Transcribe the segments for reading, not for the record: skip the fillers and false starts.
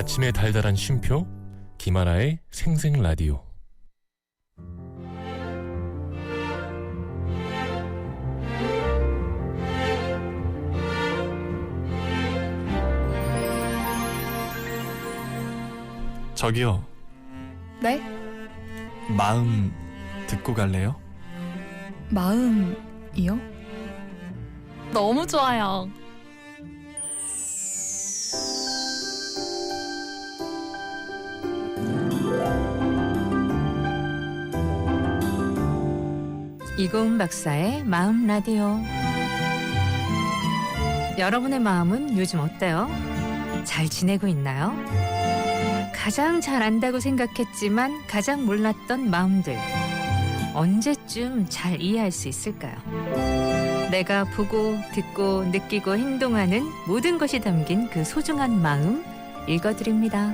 아침의 달달한 쉼표 김하나의 생생라디오. 저기요, 네? 마음 듣고 갈래요? 마음이요? 너무 좋아요. 이고은 박사의 마음 라디오. 여러분의 마음은 요즘 어때요? 잘 지내고 있나요? 가장 잘 안다고 생각했지만 가장 몰랐던 마음들, 언제쯤 잘 이해할 수 있을까요? 내가 보고 듣고 느끼고 행동하는 모든 것이 담긴 그 소중한 마음 읽어드립니다.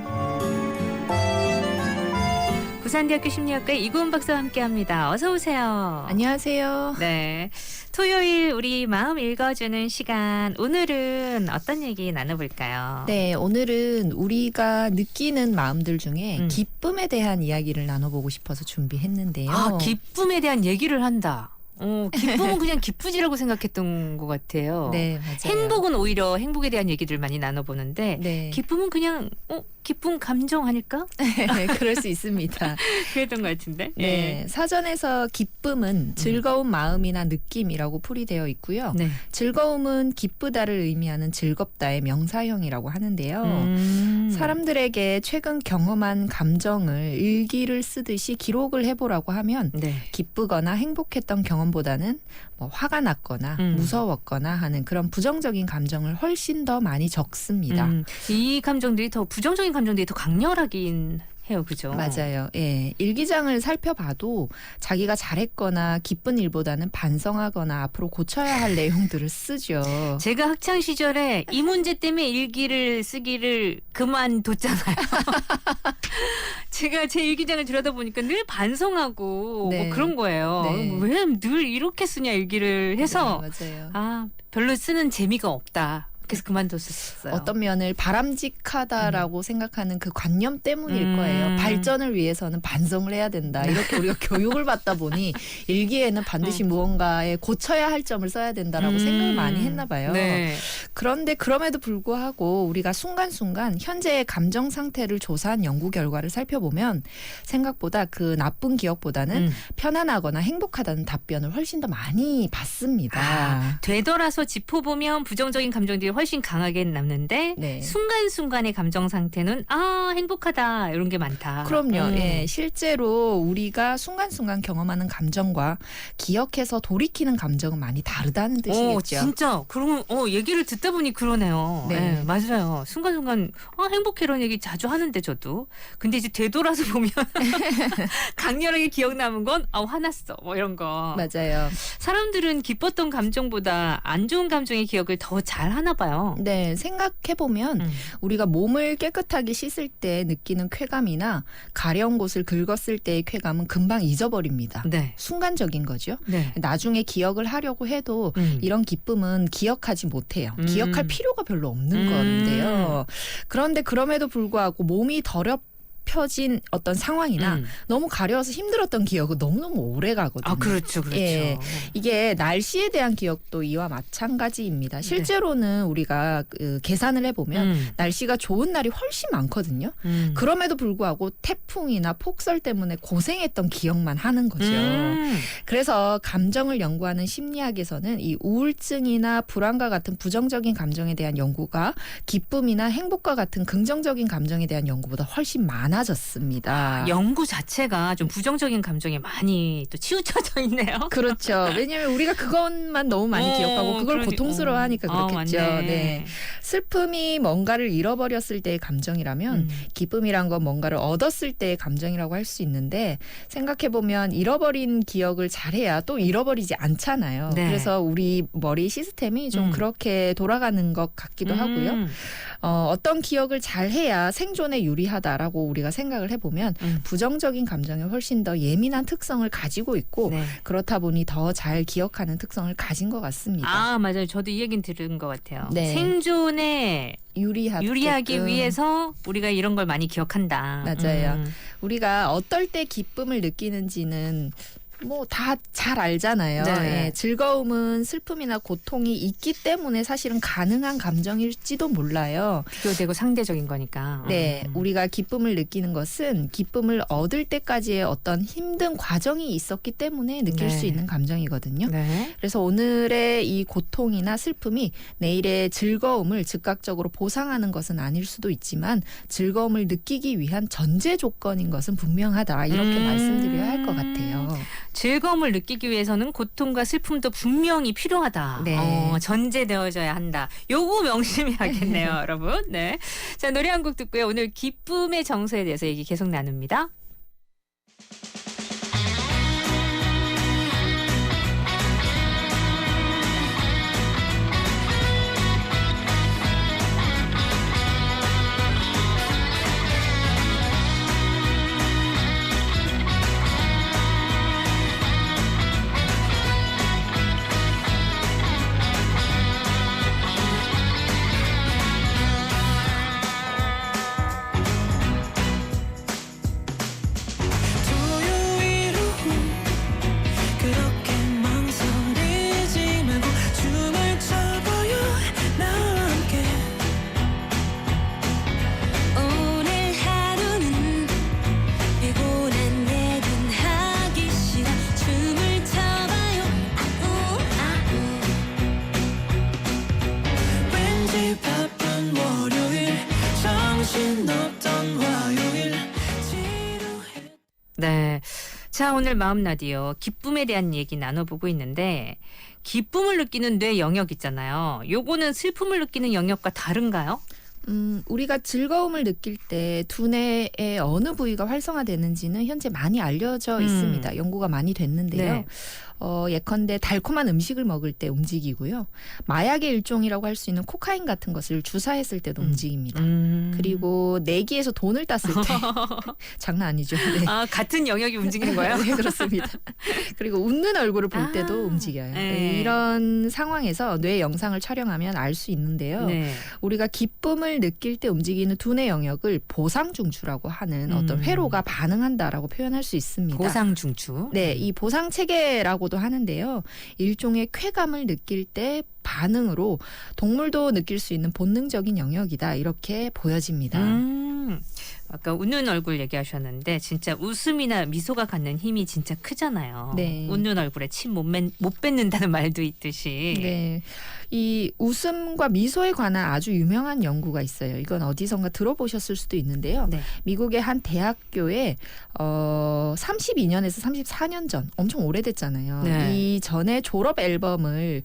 부산대학교 심리학과 이고은 박사와 함께합니다. 어서 오세요. 안녕하세요. 네, 토요일 우리 마음 읽어주는 시간. 오늘은 어떤 얘기 나눠볼까요? 네, 오늘은 우리가 느끼는 마음들 중에 기쁨에 대한 이야기를 나눠보고 싶어서 준비했는데요. 아, 기쁨에 대한 얘기를 한다. 기쁨은 그냥 기쁘지라고 생각했던 것 같아요. 네, 맞아요. 행복은 오히려 행복에 대한 얘기들 많이 나눠보는데 네. 기쁨은 그냥 기쁨 감정 아닐까? 네, 그럴 수 있습니다. 그랬던 것 같은데. 네, 사전에서 기쁨은 즐거운 마음이나 느낌이라고 풀이되어 있고요. 네. 즐거움은 기쁘다를 의미하는 즐겁다의 명사형이라고 하는데요. 사람들에게 최근 경험한 감정을 일기를 쓰듯이 기록을 해보라고 하면 네. 기쁘거나 행복했던 경험보다는 뭐 화가 났거나 무서웠거나 하는 그런 부정적인 감정을 훨씬 더 많이 적습니다. 이 감정들이 더 부정적인 감정들이 더 강렬하긴 해요, 그죠? 맞아요. 예, 일기장을 살펴봐도 자기가 잘했거나 기쁜 일보다는 반성하거나 앞으로 고쳐야 할 내용들을 쓰죠. 제가 학창 시절에 이 문제 때문에 일기를 쓰기를 그만뒀잖아요. 제가 제 일기장을 들여다보니까 늘 반성하고 네. 뭐 그런 거예요. 네. 왜 늘 이렇게 쓰냐 일기를 해서 네, 맞아요. 아, 별로 쓰는 재미가 없다. 그래서 그만뒀었어요. 어떤 면을 바람직하다라고 생각하는 그 관념 때문일 거예요. 발전을 위해서는 반성을 해야 된다. 이렇게 우리가 교육을 받다 보니 일기에는 반드시 무언가에 고쳐야 할 점을 써야 된다라고 생각을 많이 했나 봐요. 네. 그런데 그럼에도 불구하고 우리가 순간순간 현재의 감정 상태를 조사한 연구 결과를 살펴보면 생각보다 그 나쁜 기억보다는 편안하거나 행복하다는 답변을 훨씬 더 많이 받습니다. 아, 되돌아서 짚어보면 부정적인 감정들이 훨씬 강하게 남는데 네. 순간순간의 감정 상태는 행복하다 이런 게 많다. 그럼요. 예, 실제로 우리가 순간순간 경험하는 감정과 기억해서 돌이키는 감정은 많이 다르다는 뜻이겠죠. 진짜. 그럼 얘기를 듣다 보니 그러네요. 네. 네, 맞아요. 순간순간 행복해 이런 얘기 자주 하는데 저도. 근데 이제 되돌아서 보면 강렬하게 기억 남은 건 화났어 뭐 이런 거. 맞아요. 사람들은 기뻤던 감정보다 안 좋은 감정의 기억을 더 잘 하나 봐요. 네, 생각해보면 우리가 몸을 깨끗하게 씻을 때 느끼는 쾌감이나 가려운 곳을 긁었을 때의 쾌감은 금방 잊어버립니다. 네. 순간적인 거죠. 네. 나중에 기억을 하려고 해도 이런 기쁨은 기억하지 못해요. 기억할 필요가 별로 없는 건데요. 그런데 그럼에도 불구하고 몸이 펴진 어떤 상황이나 너무 가려워서 힘들었던 기억은 너무너무 오래 가거든요. 아, 그렇죠. 그렇죠. 예, 이게 날씨에 대한 기억도 이와 마찬가지입니다. 실제로는 우리가 계산을 해보면 날씨가 좋은 날이 훨씬 많거든요. 그럼에도 불구하고 태풍이나 폭설 때문에 고생했던 기억만 하는 거죠. 그래서 감정을 연구하는 심리학에서는 이 우울증이나 불안과 같은 부정적인 감정에 대한 연구가 기쁨이나 행복과 같은 긍정적인 감정에 대한 연구보다 훨씬 많아졌습니다. 연구 자체가 좀 부정적인 감정에 많이 또 치우쳐져 있네요. 그렇죠. 왜냐하면 우리가 그것만 너무 많이 기억하고 그걸 고통스러워하니까 그렇겠죠. 네. 슬픔이 뭔가를 잃어버렸을 때의 감정이라면 기쁨이란 건 뭔가를 얻었을 때의 감정이라고 할 수 있는데 생각해보면 잃어버린 기억을 잘해야 또 잃어버리지 않잖아요. 네. 그래서 우리 머리 시스템이 좀 그렇게 돌아가는 것 같기도 하고요. 어떤 기억을 잘 해야 생존에 유리하다라고 우리가 생각을 해보면 부정적인 감정에 훨씬 더 예민한 특성을 가지고 있고 네. 그렇다 보니 더 잘 기억하는 특성을 가진 것 같습니다. 아 맞아요. 저도 이 얘기는 들은 것 같아요. 네. 생존에 유리하기 위해서 우리가 이런 걸 많이 기억한다. 맞아요. 우리가 어떨 때 기쁨을 느끼는지는 뭐 다 잘 알잖아요. 네. 예, 즐거움은 슬픔이나 고통이 있기 때문에 사실은 가능한 감정일지도 몰라요. 비교되고 상대적인 거니까. 네, 우리가 기쁨을 느끼는 것은 기쁨을 얻을 때까지의 어떤 힘든 과정이 있었기 때문에 느낄 네. 수 있는 감정이거든요. 네. 그래서 오늘의 이 고통이나 슬픔이 내일의 즐거움을 즉각적으로 보상하는 것은 아닐 수도 있지만 즐거움을 느끼기 위한 전제 조건인 것은 분명하다. 이렇게 말씀드려야 할 것 같아요. 즐거움을 느끼기 위해서는 고통과 슬픔도 분명히 필요하다. 네. 전제되어져야 한다. 요거 명심해야겠네요, 여러분. 네. 자, 노래 한 곡 듣고요. 오늘 기쁨의 정서에 대해서 얘기 계속 나눕니다. 네. 자, 오늘 마음 라디오 기쁨에 대한 얘기 나눠보고 있는데 기쁨을 느끼는 뇌 영역 있잖아요. 요거는 슬픔을 느끼는 영역과 다른가요? 우리가 즐거움을 느낄 때 두뇌의 어느 부위가 활성화되는지는 현재 많이 알려져 있습니다. 연구가 많이 됐는데요. 네. 예컨대 달콤한 음식을 먹을 때 움직이고요. 마약의 일종이라고 할 수 있는 코카인 같은 것을 주사했을 때도 움직입니다. 그리고 내기에서 돈을 땄을 때 장난 아니죠. 네. 아, 같은 영역이 움직이는 거예요? 네, 그렇습니다. 그리고 웃는 얼굴을 볼 때도 움직여요. 네. 이런 상황에서 뇌 영상을 촬영하면 알 수 있는데요. 네. 우리가 기쁨을 느낄 때 움직이는 두뇌 영역을 보상중추라고 하는 어떤 회로가 반응한다라고 표현할 수 있습니다. 보상중추. 네, 이 보상체계라고도 하는데요. 일종의 쾌감을 느낄 때 반응으로 동물도 느낄 수 있는 본능적인 영역이다. 이렇게 보여집니다. 아까 웃는 얼굴 얘기하셨는데 진짜 웃음이나 미소가 갖는 힘이 진짜 크잖아요. 네. 웃는 얼굴에 침 못 뱉는다는 말도 있듯이. 네. 이 웃음과 미소에 관한 아주 유명한 연구가 있어요. 이건 어디선가 들어보셨을 수도 있는데요. 네. 미국의 한 대학교에 32년에서 34년 전, 엄청 오래됐잖아요. 네. 이 전에 졸업 앨범을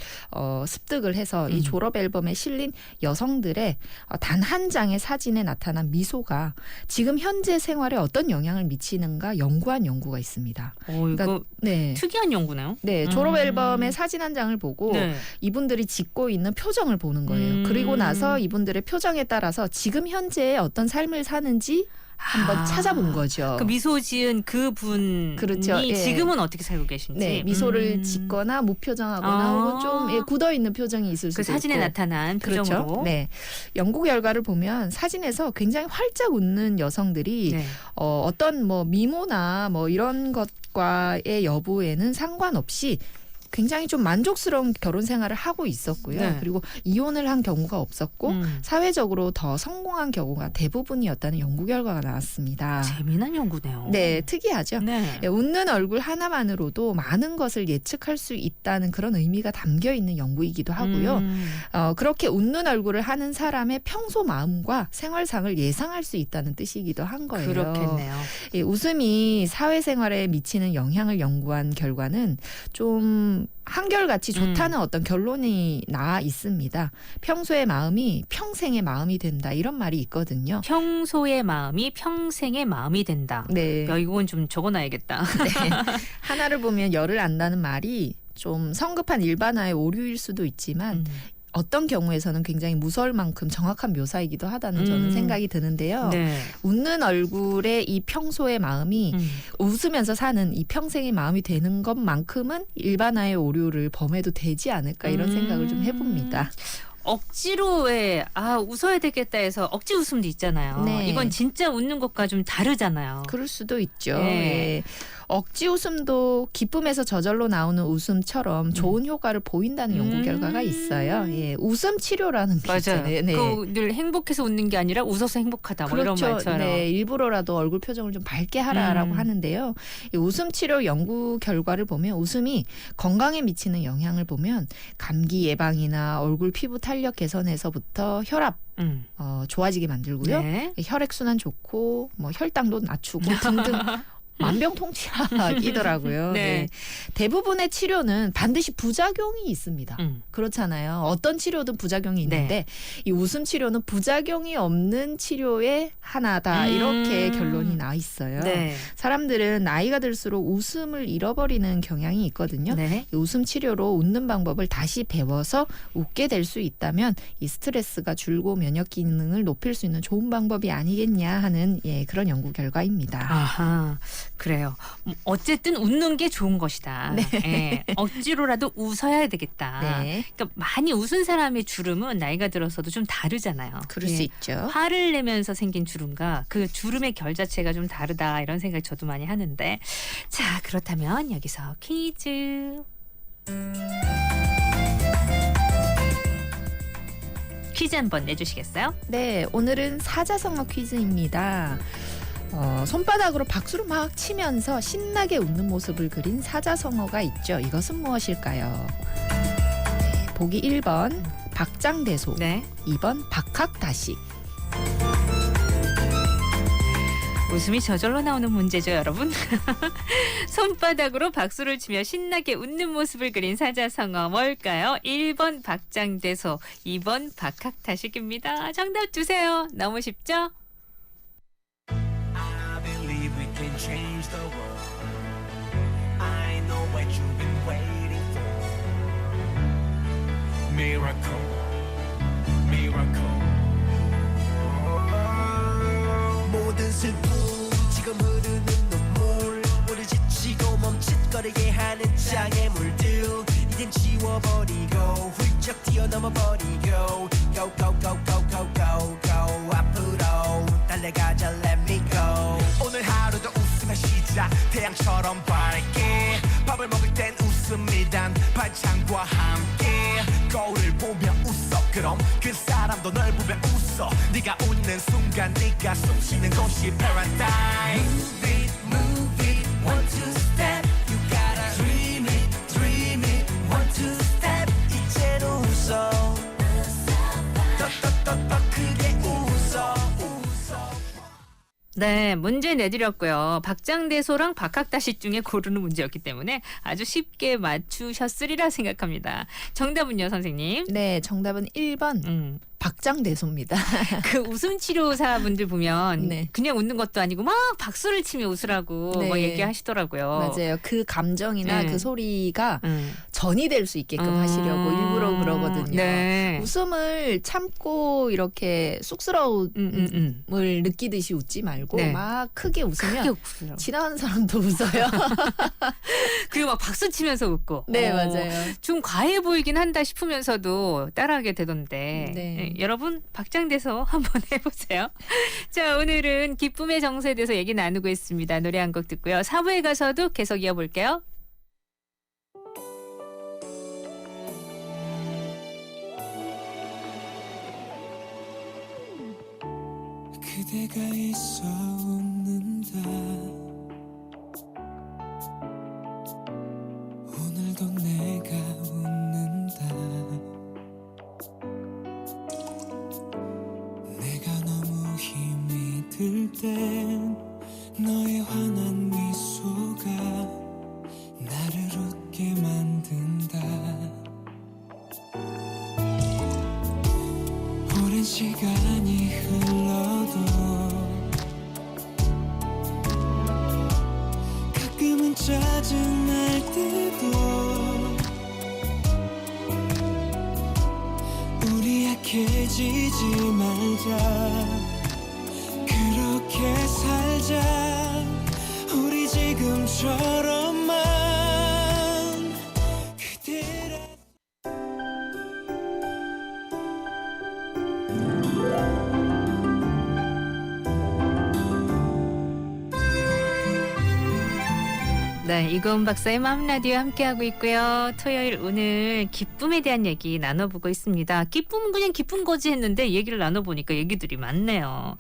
습득을 해서 이 졸업 앨범에 실린 여성들의 단 한 장의 사진에 나타난 미소가 지금 현재 생활에 어떤 영향을 미치는가 연구한 연구가 있습니다. 이거 네. 특이한 연구네요. 네, 졸업 앨범의 사진 한 장을 보고 네. 이분들이 짓고 있는 표정을 보는 거예요. 그리고 나서 이분들의 표정에 따라서 지금 현재 어떤 삶을 사는지 한번 찾아본 거죠. 그 미소 지은 그 분이 그렇죠. 예. 지금은 어떻게 살고 계신지. 네, 미소를 짓거나 무표정하거나 혹은 좀 굳어 있는 표정이 있을 수도 그 사진에 있고. 나타난 표정으로. 그렇죠. 네, 연구 결과를 보면 사진에서 굉장히 활짝 웃는 여성들이 네. 어떤 뭐 미모나 뭐 이런 것과의 여부에는 상관없이 굉장히 좀 만족스러운 결혼 생활을 하고 있었고요. 네. 그리고 이혼을 한 경우가 없었고 사회적으로 더 성공한 경우가 대부분이었다는 연구 결과가 나왔습니다. 재미난 연구네요. 네, 특이하죠. 네. 네, 웃는 얼굴 하나만으로도 많은 것을 예측할 수 있다는 그런 의미가 담겨 있는 연구이기도 하고요. 그렇게 웃는 얼굴을 하는 사람의 평소 마음과 생활상을 예상할 수 있다는 뜻이기도 한 거예요. 그렇겠네요. 예, 웃음이 사회생활에 미치는 영향을 연구한 결과는 좀 한결같이 좋다는 어떤 결론이 나와 있습니다. 평소의 마음이 평생의 마음이 된다 이런 말이 있거든요. 평소의 마음이 평생의 마음이 된다. 네. 야, 이건 좀 적어놔야겠다. 네. 하나를 보면 열을 안다는 말이 좀 성급한 일반화의 오류일 수도 있지만 어떤 경우에서는 굉장히 무서울 만큼 정확한 묘사이기도 하다는 저는 생각이 드는데요. 네. 웃는 얼굴의 이 평소의 마음이 웃으면서 사는 이 평생의 마음이 되는 것만큼은 일반화의 오류를 범해도 되지 않을까 이런 생각을 좀 해봅니다. 억지로 웃어야 되겠다 해서 억지 웃음도 있잖아요. 네. 이건 진짜 웃는 것과 좀 다르잖아요. 그럴 수도 있죠. 네. 예. 억지 웃음도 기쁨에서 저절로 나오는 웃음처럼 좋은 효과를 보인다는 연구 결과가 있어요. 예. 웃음 치료라는 게 맞아요. 있잖아요. 네. 늘 행복해서 웃는 게 아니라 웃어서 행복하다. 뭐 그렇죠. 이런 말처럼. 네, 일부러라도 얼굴 표정을 좀 밝게 하라라고 하는데요. 이 웃음 치료 연구 결과를 보면 웃음이 건강에 미치는 영향을 보면 감기 예방이나 얼굴 피부 탄력 개선에서부터 혈압 좋아지게 만들고요. 네. 혈액 순환 좋고 뭐 혈당도 낮추고 등등 만병통치약이더라고요. 네. 네. 대부분의 치료는 반드시 부작용이 있습니다. 그렇잖아요. 어떤 치료든 부작용이 있는데 이 웃음 치료는 부작용이 없는 치료의 하나다. 이렇게 결론이 나 있어요. 네. 사람들은 나이가 들수록 웃음을 잃어버리는 경향이 있거든요. 네. 이 웃음 치료로 웃는 방법을 다시 배워서 웃게 될 수 있다면 이 스트레스가 줄고 면역 기능을 높일 수 있는 좋은 방법이 아니겠냐 하는 그런 연구 결과입니다. 아하. 그래요. 어쨌든 웃는 게 좋은 것이다. 네. 예, 억지로라도 웃어야 되겠다. 네. 그러니까 많이 웃은 사람의 주름은 나이가 들어서도 좀 다르잖아요. 그럴 수 있죠. 화를 내면서 생긴 주름과 그 주름의 결 자체가 좀 다르다 이런 생각 저도 많이 하는데 자 그렇다면 여기서 퀴즈. 퀴즈 한번 내주시겠어요? 네, 오늘은 사자성어 퀴즈입니다. 손바닥으로 박수를 막 치면서 신나게 웃는 모습을 그린 사자성어가 있죠. 이것은 무엇일까요? 네, 보기 1번 박장대소, 네. 2번 박학다식. 웃음이 저절로 나오는 문제죠, 여러분. 손바닥으로 박수를 치며 신나게 웃는 모습을 그린 사자성어 뭘까요? 1번 박장대소, 2번 박학다식입니다. 정답 주세요. 너무 쉽죠? Change the world. I know what you've been waiting for. Miracle, miracle. 모든 슬픔 지금 흐르는 눈물 우리 지치고 멈칫거리게 하는 장애물들 이젠 지워버리고 훌쩍 뛰어넘어버리고 Go go go go go go go 앞으로 달려가자 let me go 오늘 하루도 웃으며 시작 태양처럼 밝게 밥을 먹을 땐 웃음이란 발창과 함께 거울을 보며 웃어 그럼 그 사람도 널 보며 웃어 네가 웃는 순간 네가 숨쉬는 곳이 paradise Move it, one two step You gotta dream it, one two step 이제는 웃어 더 크게 웃어 네, 문제 내드렸고요. 박장대소랑 박학다식 중에 고르는 문제였기 때문에 아주 쉽게 맞추셨으리라 생각합니다. 정답은요, 선생님? 네, 정답은 1번 박장대소입니다. 그 웃음 치료사분들 보면 네. 그냥 웃는 것도 아니고 막 박수를 치며 웃으라고 네. 뭐 얘기하시더라고요. 맞아요. 그 감정이나 네. 그 소리가 전이 될 수 있게끔 하시려고 일부러 그러거든요. 네. 웃음을 참고 이렇게 쑥스러움을 느끼듯이 웃지 말고 네. 막 크게 웃으면 크게 웃어요. 지나가는 사람도 웃어요. 그리고 막 박수 치면서 웃고. 네, 맞아요. 좀 과해 보이긴 한다 싶으면서도 따라하게 되던데. 네. 여러분 박장대소 한번 해보세요. 자, 오늘은 기쁨의 정서에 대해서 얘기 나누고 있습니다. 노래 한 곡 듣고요. 4부에 가서도 계속 이어볼게요. 그대가 있어 웃는다 오늘도 내가 웃는다 내가 너무 힘이 들 땐 너의 환한 미소가 나를 웃게 만든다 오랜 시간이 흘러도 가끔은 짜증날 때도 약해지지 말자 그렇게 살자 우리 지금처럼만 그대라 네, 이건 박사의 마음 라디오 함께하고 있고요. 토요일 오늘 기쁨에 대한 얘기 나눠보고 있습니다. 기쁨은 그냥 기쁜 거지 했는데 얘기를 나눠보니까 얘기들이 많네요.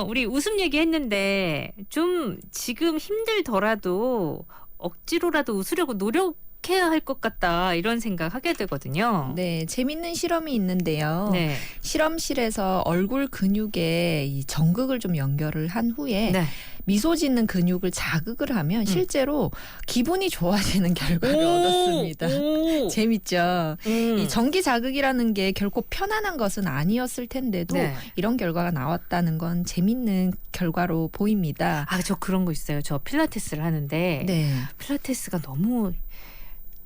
우리 웃음 얘기했는데 좀 지금 힘들더라도 억지로라도 웃으려고 노력해야 할 것 같다 이런 생각 하게 되거든요. 네, 재밌는 실험이 있는데요. 네. 실험실에서 얼굴 근육에 이 전극을 좀 연결을 한 후에 네. 미소 짓는 근육을 자극을 하면 실제로 기분이 좋아지는 결과를 얻었습니다. 오. 재밌죠. 이 전기 자극이라는 게 결코 편안한 것은 아니었을 텐데도 네. 이런 결과가 나왔다는 건 재밌는 결과로 보입니다. 아, 저 그런 거 있어요. 저 필라테스를 하는데 네. 필라테스가 너무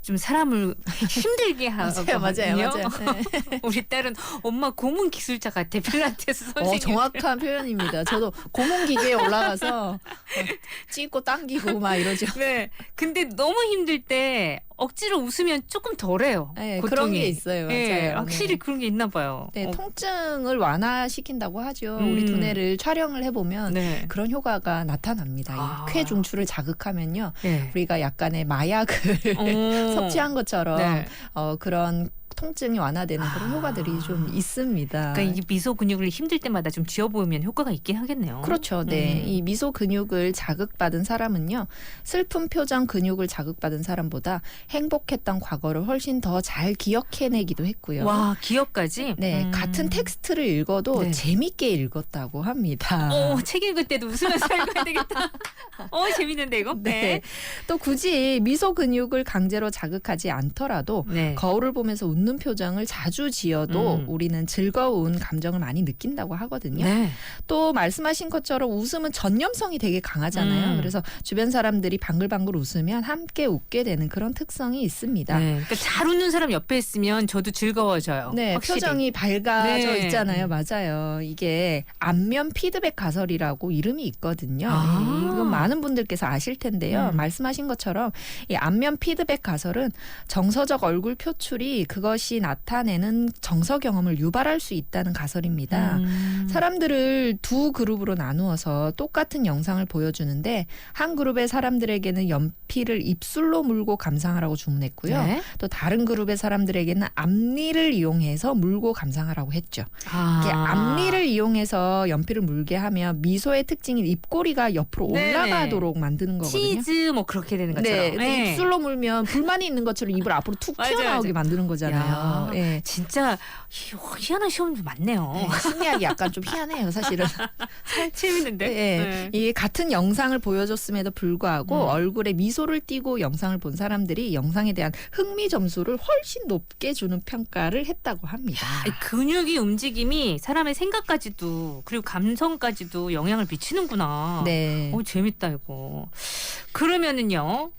좀 사람을 힘들게 하거든요. 맞아요. 네. 우리 딸은 엄마 고문 기술자 같아 필라테스 선생님. 정확한 표현입니다. 저도 고문기계에 올라가서 찢고 당기고 막 이러죠. 네. 근데 너무 힘들 때 억지로 웃으면 조금 덜해요. 네, 고통이. 그런 게 있어요. 네, 맞아요. 확실히 네. 그런 게 있나 봐요. 네, 통증을 완화시킨다고 하죠. 음. 우리 두뇌를 촬영을 해보면 네. 그런 효과가 나타납니다. 아. 이 쾌중추를 자극하면요. 네. 우리가 약간의 마약을 섭취한 것처럼 네. 그런 통증이 완화되는 그런 효과들이 좀 있습니다. 그러니까 이게 미소 근육을 힘들 때마다 좀 쥐어 보이면 효과가 있긴 하겠네요. 그렇죠. 네. 이 미소 근육을 자극받은 사람은요. 슬픈 표정 근육을 자극받은 사람보다 행복했던 과거를 훨씬 더 잘 기억해내기도 했고요. 와, 기억까지? 네, 같은 텍스트를 읽어도 네. 재밌게 읽었다고 합니다. 책 읽을 때도 웃으면서 읽어야 되겠다. 재밌는데 이거? 네. 또 굳이 미소 근육을 강제로 자극하지 않더라도 네. 거울을 보면서 웃는 표정을 자주 지어도 우리는 즐거운 감정을 많이 느낀다고 하거든요. 네. 또 말씀하신 것처럼 웃음은 전염성이 되게 강하잖아요. 그래서 주변 사람들이 방글방글 웃으면 함께 웃게 되는 그런 특성이 있습니다. 네. 그러니까 잘 웃는 사람 옆에 있으면 저도 즐거워져요. 네, 확실히. 표정이 밝아져 네. 있잖아요. 맞아요. 이게 안면 피드백 가설이라고 이름이 있거든요. 아. 이건 많은 분들께서 아실 텐데요. 말씀하신 것처럼 이 안면 피드백 가설은 정서적 얼굴 표출이 그것이 나타내는 정서 경험을 유발할 수 있다는 가설입니다. 사람들을 두 그룹으로 나누어서 똑같은 영상을 보여주는데 한 그룹의 사람들에게는 연필을 입술로 물고 감상하라고 주문했고요. 네. 또 다른 그룹의 사람들에게는 앞니를 이용해서 물고 감상하라고 했죠. 이렇게 앞니를 이용해서 연필을 물게 하면 미소의 특징인 입꼬리가 옆으로 네네. 올라가도록 만드는 거거든요. 치즈 뭐 그렇게 되는 것처럼. 네, 네. 입술로 물면 불만이 있는 것처럼 입을 앞으로 툭 맞아요, 튀어나오게 맞아요. 만드는 거잖아요. 야, 네. 진짜 희한한 시험도 많네요. 네, 심리학이 약간 좀 희한해요, 사실은. 재밌는데. 네. 이 같은 영상을 보여줬음에도 불구하고 얼굴에 미소를 띠고 영상을 본 사람들이 영상에 대한 흥미 점수를 훨씬 높게 주는 평가를 했다고 합니다. 이 근육이 움직임이 사람의 생각까지도 그리고 감성까지도 영향을 미치는구나. 네. 재밌다 이거. 그러면은요.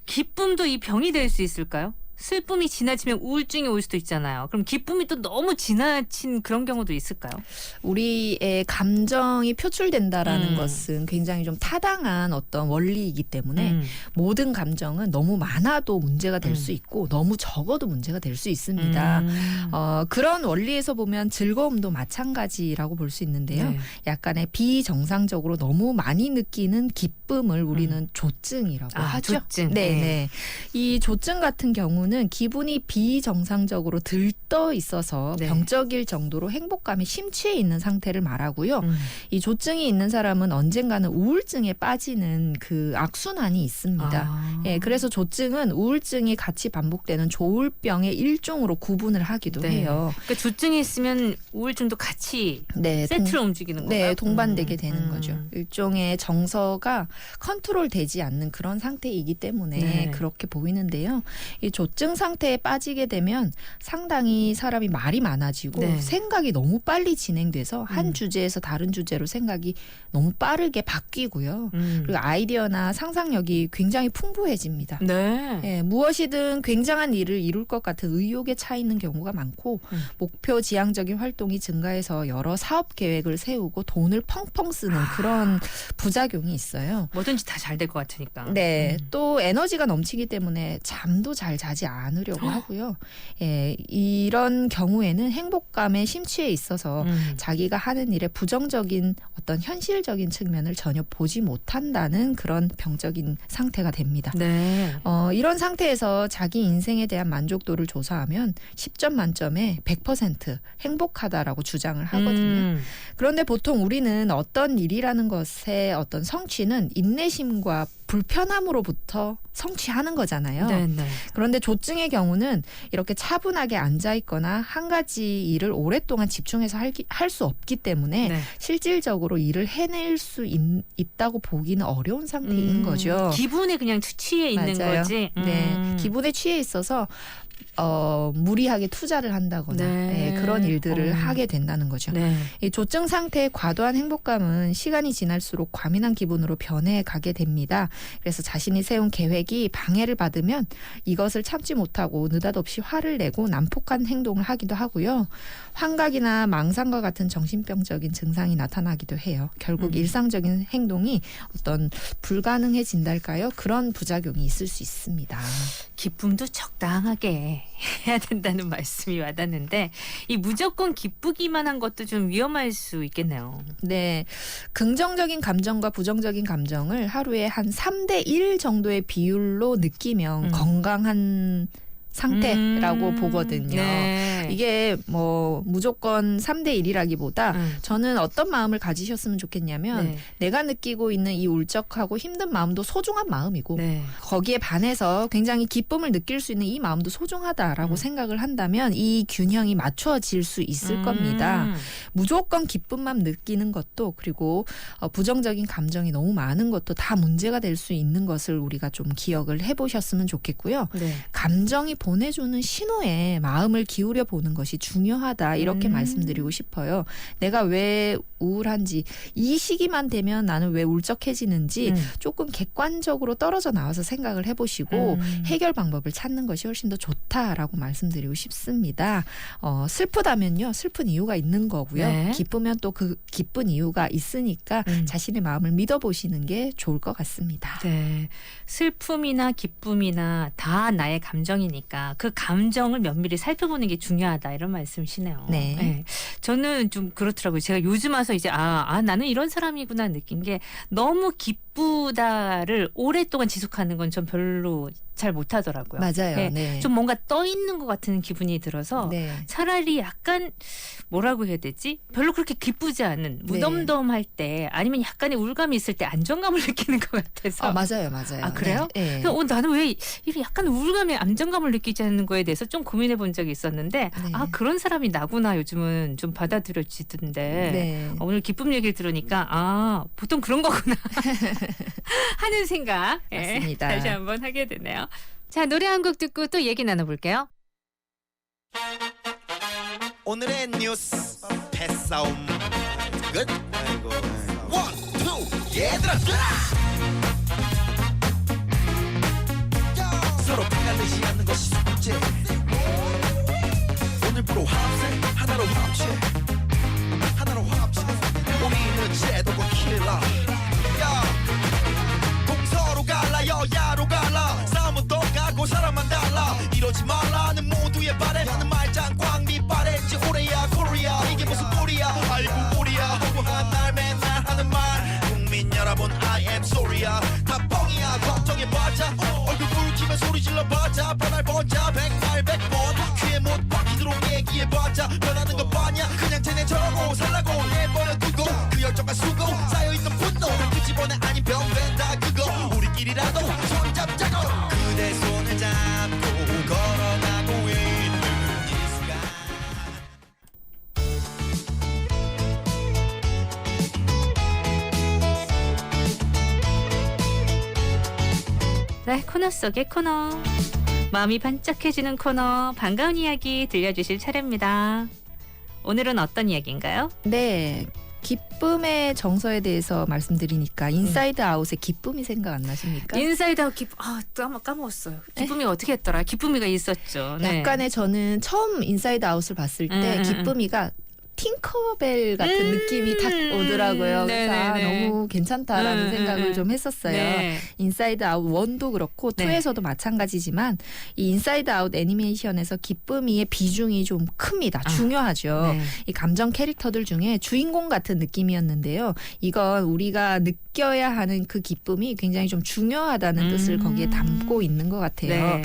기쁨도 이 병이 될 수 있을까요? 슬픔이 지나치면 우울증이 올 수도 있잖아요. 그럼 기쁨이 또 너무 지나친 그런 경우도 있을까요? 우리의 감정이 표출된다라는 것은 굉장히 좀 타당한 어떤 원리이기 때문에 모든 감정은 너무 많아도 문제가 될 수 있고 너무 적어도 문제가 될 수 있습니다. 그런 원리에서 보면 즐거움도 마찬가지라고 볼 수 있는데요. 네. 약간의 비정상적으로 너무 많이 느끼는 기쁨을 우리는 조증이라고 하죠. 조증. 네. 이 조증 같은 경우는 기분이 비정상적으로 들떠 있어서 네. 병적일 정도로 행복감에 심취해 있는 상태를 말하고요. 이 조증이 있는 사람은 언젠가는 우울증에 빠지는 그 악순환이 있습니다. 예, 그래서 조증은 우울증이 같이 반복되는 조울병의 일종으로 구분을 하기도 네. 해요. 그러니까 조증이 있으면 우울증도 같이 네, 세트로 움직이는 건가요? 네, 동반되게 되는 거죠. 일종의 정서가 컨트롤되지 않는 그런 상태이기 때문에 네. 그렇게 보이는데요. 이 조증 조증 상태에 빠지게 되면 상당히 사람이 말이 많아지고 네. 생각이 너무 빨리 진행돼서 한 주제에서 다른 주제로 생각이 너무 빠르게 바뀌고요. 그리고 아이디어나 상상력이 굉장히 풍부해집니다. 네. 예, 무엇이든 굉장한 일을 이룰 것 같은 의욕에 차 있는 경우가 많고 목표 지향적인 활동이 증가해서 여러 사업 계획을 세우고 돈을 펑펑 쓰는 그런 부작용이 있어요. 뭐든지 다 잘 될 것 같으니까. 네, 또 에너지가 넘치기 때문에 잠도 잘 자지 않으려고 하고요. 예, 이런 경우에는 행복감에 심취해 있어서 자기가 하는 일에 부정적인 어떤 현실적인 측면을 전혀 보지 못한다는 그런 병적인 상태가 됩니다. 네. 이런 상태에서 자기 인생에 대한 만족도를 조사하면 10점 만점에 100% 행복하다라고 주장을 하거든요. 그런데 보통 우리는 어떤 일이라는 것의 어떤 성취는 인내심과 불편함으로부터 성취하는 거잖아요. 네, 네. 그런데 조증의 경우는 이렇게 차분하게 앉아 있거나 한 가지 일을 오랫동안 집중해서 할 수 없기 때문에 네. 실질적으로 일을 해낼 수 있다고 보기는 어려운 상태인 거죠. 기분에 그냥 취해 있는 맞아요. 거지. 네, 기분에 취해 있어서 무리하게 투자를 한다거나 네. 그런 일들을 하게 된다는 거죠. 네. 이 조증 상태의 과도한 행복감은 시간이 지날수록 과민한 기분으로 변해가게 됩니다. 그래서 자신이 세운 계획이 방해를 받으면 이것을 참지 못하고 느닷없이 화를 내고 난폭한 행동을 하기도 하고요. 환각이나 망상과 같은 정신병적인 증상이 나타나기도 해요. 결국 일상적인 행동이 어떤 불가능해진달까요? 그런 부작용이 있을 수 있습니다. 기쁨도 적당하게 해야 된다는 말씀이 와닿는데 이 무조건 기쁘기만 한 것도 좀 위험할 수 있겠네요. 네. 긍정적인 감정과 부정적인 감정을 하루에 한 3대1 정도의 비율로 느끼면 건강한 상태라고 보거든요. 네. 이게 뭐 무조건 3대1이라기보다 저는 어떤 마음을 가지셨으면 좋겠냐면 네. 내가 느끼고 있는 이 울적하고 힘든 마음도 소중한 마음이고 네. 거기에 반해서 굉장히 기쁨을 느낄 수 있는 이 마음도 소중하다라고 생각을 한다면 이 균형이 맞춰질 수 있을 겁니다. 무조건 기쁨만 느끼는 것도 그리고 부정적인 감정이 너무 많은 것도 다 문제가 될 수 있는 것을 우리가 좀 기억을 해보셨으면 좋겠고요. 네. 감정이 보내주는 신호에 마음을 기울여 보는 것이 중요하다 이렇게 말씀드리고 싶어요. 내가 왜 우울한지 이 시기만 되면 나는 왜 울적해지는지 조금 객관적으로 떨어져 나와서 생각을 해보시고 해결 방법을 찾는 것이 훨씬 더 좋다라고 말씀드리고 싶습니다. 슬프다면요. 슬픈 이유가 있는 거고요. 네. 기쁘면 또 그 기쁜 이유가 있으니까 자신의 마음을 믿어보시는 게 좋을 것 같습니다. 네. 슬픔이나 기쁨이나 다 나의 감정이니까 그 감정을 면밀히 살펴보는 게 중요하다 이런 말씀이시네요. 네. 저는 좀 그렇더라고요. 제가 요즘 와서 이제 나는 이런 사람이구나 느낀 게 너무 기쁘다를 오랫동안 지속하는 건 전 별로 잘 못하더라고요. 맞아요. 네. 네. 좀 뭔가 떠 있는 것 같은 기분이 들어서 네. 차라리 약간 뭐라고 해야 되지? 별로 그렇게 기쁘지 않은 무덤덤할 때 아니면 약간의 울감이 있을 때 안정감을 느끼는 것 같아서. 맞아요, 맞아요. 아, 그래요? 네. 그래서 나는 왜 이렇게 약간 우울감에 안정감을 느끼지 않는 거에 대해서 좀 고민해 본 적이 있었는데 네. 그런 사람이 나구나 요즘은 좀 받아들여지던데 네. 오늘 기쁨 얘기를 들으니까 보통 그런 거구나 하는 생각 맞습니다. 다시 한번 하게 되네요. 자, 노래 한 곡 듣고 또 얘기 나눠볼게요. 오늘의 뉴스 패싸움 끝. 원, 투, 얘들아 뛰라. 서로 헷갈리지 않는 것이 숙제. 오늘부로 합세 하나로 합체. 하나로 합체. 우리는 제도고 킬러. 동서로 갈라 여야로 갈라. 싸움은 똑같고 사람만 달라. 이러지 말라는 모두의 바래. 하는 말장 광비 바랬지 오래야 코리아. 이게 무슨 꼴이야. 아이고 우리야 하고 한 날 맨날 하는 말. 국민 여러분 I am sorry야. 다 뻥이야 걱정해봤자. 얼굴 붉히면 소리 질러봤자. 변할 번자 백발 백번. 귀에 못 박히도록 얘기해봤자. 변하는 거 봤냐. 그냥 쟤네 저러고 살라고 내버려 두고 그 열정과 수고 쌓여있던 분노 다 끄집어내 아닌 병된다 그거. 우리끼리라도 손잡자고. 그대 손을 잡고 걸어가고 있는 이 시간. 네, 코너 속의 코너. 마음이 반짝해지는 코너 반가운 이야기 들려주실 차례입니다. 오늘은 어떤 이야기인가요? 네. 기쁨의 정서에 대해서 말씀드리니까 인사이드 아웃의 기쁨이 생각 안 나십니까? 인사이드 아웃 또 까먹었어요. 기쁨이가 어떻게 했더라? 기쁨이가 있었죠. 네. 약간의 저는 처음 인사이드 아웃을 봤을 때 기쁨이가 팅커벨 같은 느낌이 딱 오더라고요. 그래서 너무 괜찮다라는 생각을 좀 했었어요. 네. 인사이드 아웃 1도 그렇고 2에서도 마찬가지지만 이 인사이드 아웃 애니메이션에서 기쁨이의 비중이 좀 큽니다. 중요하죠. 네. 이 감정 캐릭터들 중에 주인공 같은 느낌이었는데요. 이건 우리가 느껴야 하는 그 기쁨이 굉장히 좀 중요하다는 뜻을 거기에 담고 있는 것 같아요. 네.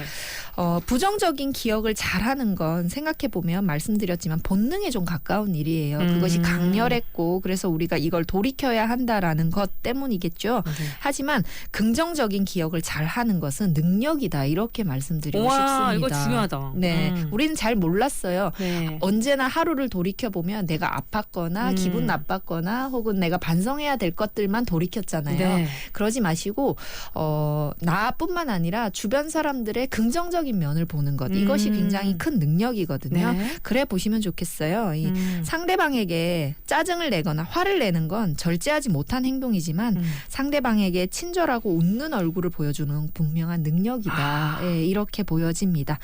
부정적인 기억을 잘하는 건 생각해보면 말씀드렸지만 본능에 좀 가까운 일이에요. 그것이 강렬했고 그래서 우리가 이걸 돌이켜야 한다라는 것 때문이겠죠. 네. 하지만 긍정적인 기억을 잘하는 것은 능력이다. 이렇게 말씀드리고 싶습니다. 이거 중요하다. 네, 우리는 잘 몰랐어요. 네. 언제나 하루를 돌이켜보면 내가 아팠거나 기분 나빴거나 혹은 내가 반성해야 될 것들만 돌이켰잖아요. 네. 그러지 마시고 나뿐만 아니라 주변 사람들의 긍정적인 면을 보는 것 이것이 굉장히 큰 능력이거든요. 네. 그래 보시면 좋겠어요. 이 상대방에게 짜증을 내거나 화를 내는 건 절제하지 못한 행동이지만 상대방에게 친절하고 웃는 얼굴을 보여주는 분명한 능력이다. 예, 이렇게 보여집니다.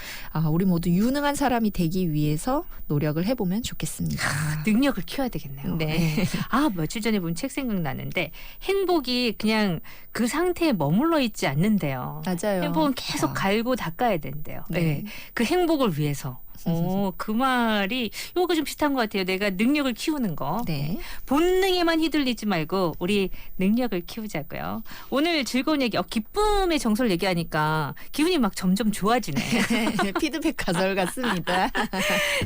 우리 모두 유능한 사람이 되기 위해서 노력을 해보면 좋겠습니다. 능력을 키워야 되겠네요. 네. 며칠 전에 본 책 생각나는데 행복이 그냥 그 상태에 머물러 있지 않는데요. 맞아요. 행복은 계속 갈고 닦아야 된대요. 네. 그 행복을 위해서. 그 말이 이거 좀 비슷한 것 같아요. 내가 능력을 키우는 거. 네. 본능에만 휘둘리지 말고 우리 능력을 키우자고요. 오늘 즐거운 얘기, 기쁨의 정서를 얘기하니까 기분이 막 점점 좋아지네. 피드백 가설 같습니다.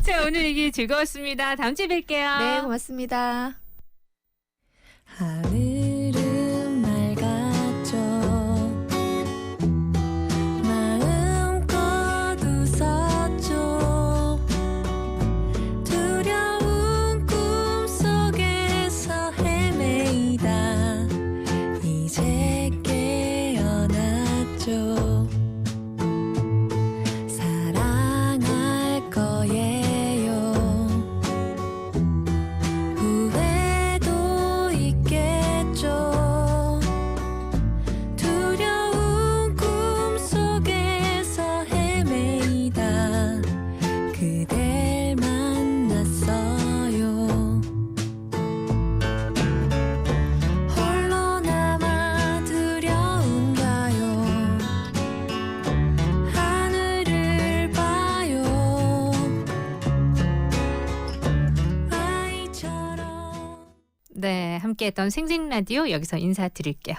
자, 오늘 얘기 즐거웠습니다. 다음 주에 뵐게요. 네, 고맙습니다. 하늘은 맑았죠. 마음껏 웃었죠. 두려운 꿈속에서 헤매이다 이제 깨어났죠. 사랑할 거예요. 후회도 있겠죠. 두려운 꿈속에서 헤매이다 그댈 만났어요. 홀로 남아 두려운가요. 하늘을 봐요. 아이처럼. 네, 함께했던 생생라디오 여기서 인사드릴게요.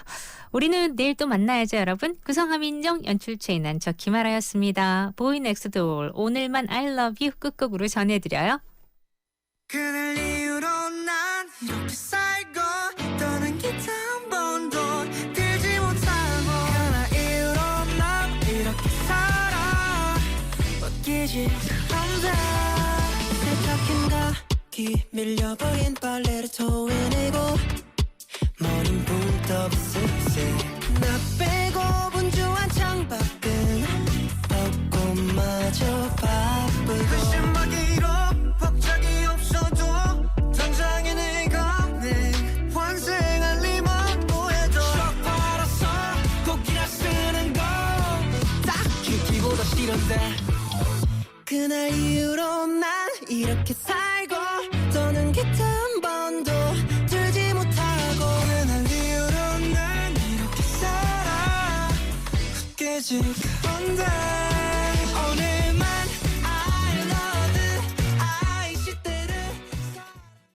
우리는 내일 또 만나야죠, 여러분. 구성함 인정, 연출 최인한, 저 김아라였습니다. 보이 넥스트 돌, 오늘만 I love you 끝곡으로 전해드려요. 그날 이후로 난 이렇게 살고 떠난 기타 한 번도 들지 못하고 그날 이후로 난 이렇게 살아 웃기지 않다. 세탁한 가기 밀려버린 빨래를 토해내고 머린 붕 떠 쓱쓱 나 빼고 분주한 창밖은 벚꽃마저 바쁘고 그 신박이로 법적이 없어도 당장에 내가 내 환생할 리만 보여도 썩 팔아서 곡이라 쓰는 거 딱히 기보다 싫은데 그날 이후로 난 이렇게 살고 떠는 기타 한 번도 들지 못하고 그날 이후로 난 이렇게 살아 깨질 건데